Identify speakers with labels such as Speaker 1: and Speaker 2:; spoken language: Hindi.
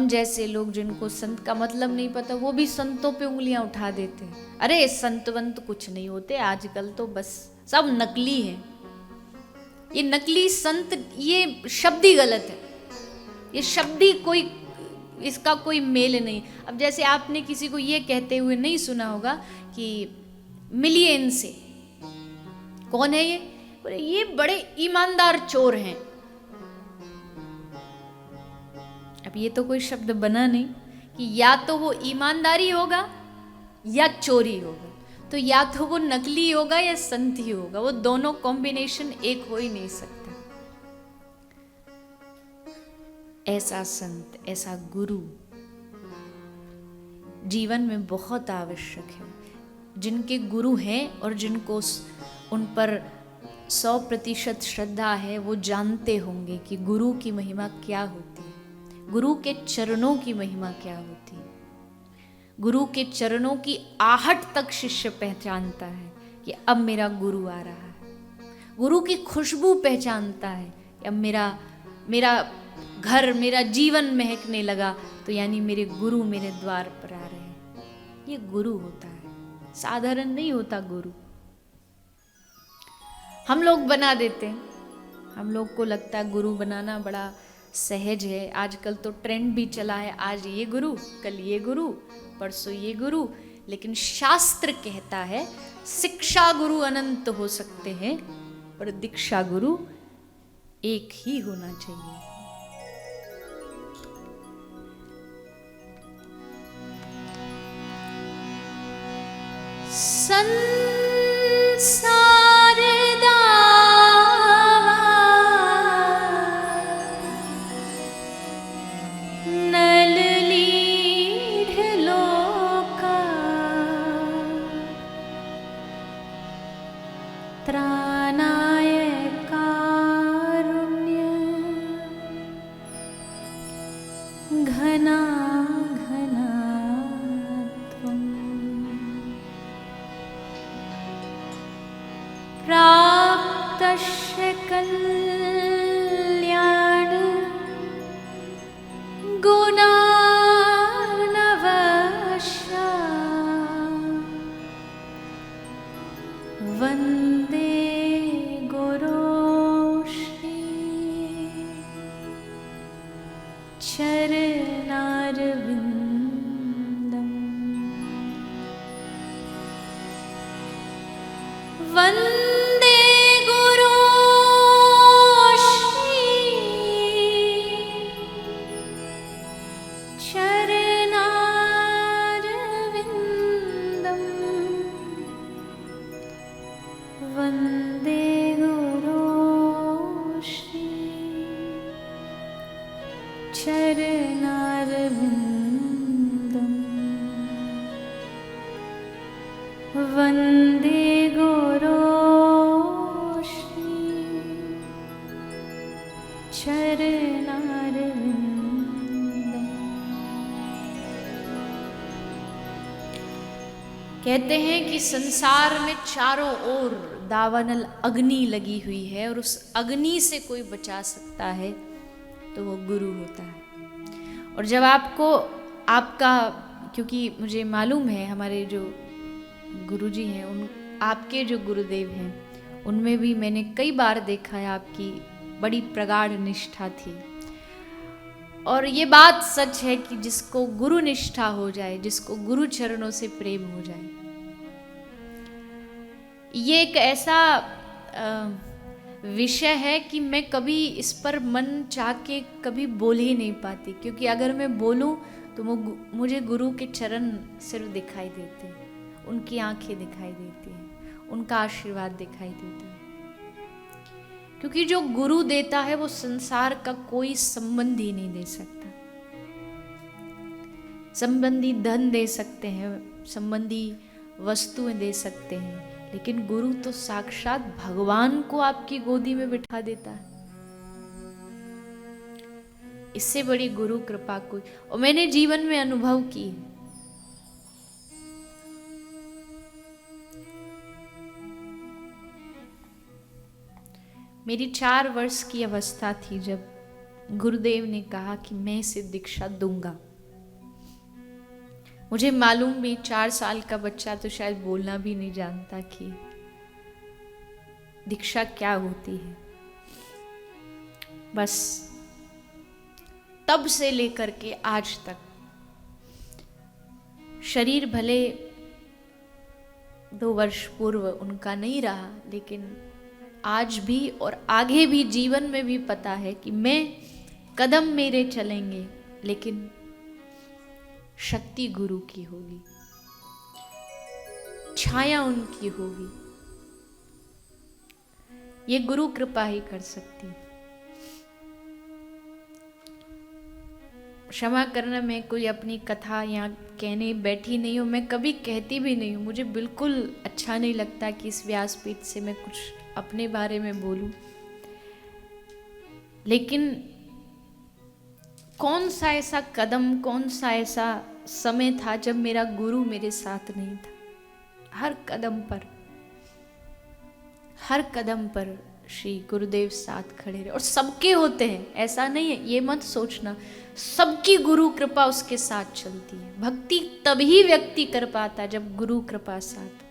Speaker 1: हम जैसे लोग जिनको संत का मतलब नहीं पता, वो भी संतों पे उंगलियां उठा देते हैं। अरे संतवंत कुछ नहीं होते, आजकल तो बस सब नकली है। ये नकली संत, ये शब्द ही गलत है, ये शब्द ही कोई, इसका कोई मेल नहीं। अब जैसे आपने किसी को ये कहते हुए नहीं सुना होगा कि मिलिए इनसे, कौन है ये? बोले ये बड़े ईमानदार चोर हैं। अब ये तो कोई शब्द बना नहीं कि या तो वो ईमानदारी होगा या चोरी होगा, तो या तो वो नकली होगा या संत ही होगा, वो दोनों कॉम्बिनेशन एक हो ही नहीं सकता। ऐसा संत, ऐसा गुरु जीवन में बहुत आवश्यक है। जिनके गुरु हैं और जिनको उन पर 100% श्रद्धा है, वो जानते होंगे कि गुरु की महिमा क्या होती है, गुरु के चरणों की महिमा क्या होती है। गुरु के चरणों की आहट तक शिष्य पहचानता है कि अब मेरा गुरु आ रहा है। गुरु की खुशबू पहचानता है कि अब मेरा घर, मेरा जीवन महकने लगा, तो यानी मेरे गुरु मेरे द्वार पर आ रहे हैं। ये गुरु होता है, साधारण नहीं होता गुरु। हम लोग बना देते हैं, हम लोग को लगता है गुरु बनाना बड़ा सहज है। आजकल तो ट्रेंड भी चला है, आज ये गुरु, कल ये गुरु, परसों ये गुरु। लेकिन शास्त्र कहता है शिक्षा गुरु अनंत हो सकते हैं, पर दीक्षा गुरु एक ही होना चाहिए। संसार दावा नल लीढ़ लोका, त्राणाय कारुण्य घना प्राप्तस्य कल्याण गुणार्णवशा, वन्दे गुरोश्री चरणारविन्दम्। वन्दे गुरोश्री चरणारविन्दम्। वन्दे गुरोश्री चरणारविन्दम्। वन्दे गुरोश्री चरणारविन्दम्। कहते हैं कि संसार में चारों ओर दावानल अग्नि लगी हुई है, और उस अग्नि से कोई बचा सकता है तो वो गुरु होता है। और जब आपका, क्योंकि मुझे मालूम है हमारे जो गुरुजी हैं, उन आपके जो गुरुदेव हैं, उनमें भी मैंने कई बार देखा है आपकी बड़ी प्रगाढ़ निष्ठा थी। और ये बात सच है कि जिसको गुरु निष्ठा हो जाए, जिसको गुरु चरणों से प्रेम हो जाए, ये एक ऐसा विषय है कि मैं कभी इस पर मन चाह के कभी बोल ही नहीं पाती, क्योंकि अगर मैं बोलूं तो मुझे गुरु के चरण सिर्फ दिखाई देते हैं, उनकी आंखें दिखाई देती हैं, उनका आशीर्वाद दिखाई देता है। क्योंकि जो गुरु देता है वो संसार का कोई संबंध ही नहीं दे सकता। संबंधी धन दे सकते हैं, संबंधी वस्तुएं दे सकते हैं, लेकिन गुरु तो साक्षात भगवान को आपकी गोदी में बिठा देता है। इससे बड़ी गुरु कृपा कोई, और मैंने जीवन में अनुभव की है। मेरी 4 वर्ष की अवस्था थी जब गुरुदेव ने कहा कि मैं इसे दीक्षा दूंगा। मुझे मालूम भी 4 साल का बच्चा तो शायद बोलना भी नहीं जानता कि दीक्षा क्या होती है। बस तब से लेकर के आज तक शरीर भले 2 वर्ष पूर्व उनका नहीं रहा, लेकिन आज भी और आगे भी जीवन में भी पता है कि मैं कदम मेरे चलेंगे, लेकिन शक्ति गुरु की होगी, छाया उनकी होगी। ये गुरु कृपा ही कर सकती है। क्षमा करना, मैं कोई अपनी कथा यहाँ कहने बैठी नहीं हूँ, मैं कभी कहती भी नहीं हूँ। मुझे बिल्कुल अच्छा नहीं लगता कि इस व्यासपीठ से मैं कुछ अपने बारे में बोलूं, लेकिन कौन सा ऐसा कदम, कौन सा ऐसा समय था जब मेरा गुरु मेरे साथ नहीं था। हर कदम पर श्री गुरुदेव साथ खड़े रहे। और सबके होते हैं, ऐसा नहीं है, ये मत सोचना, सबकी गुरु कृपा उसके साथ चलती है। भक्ति तभी व्यक्ति कर पाता जब गुरु कृपा साथ।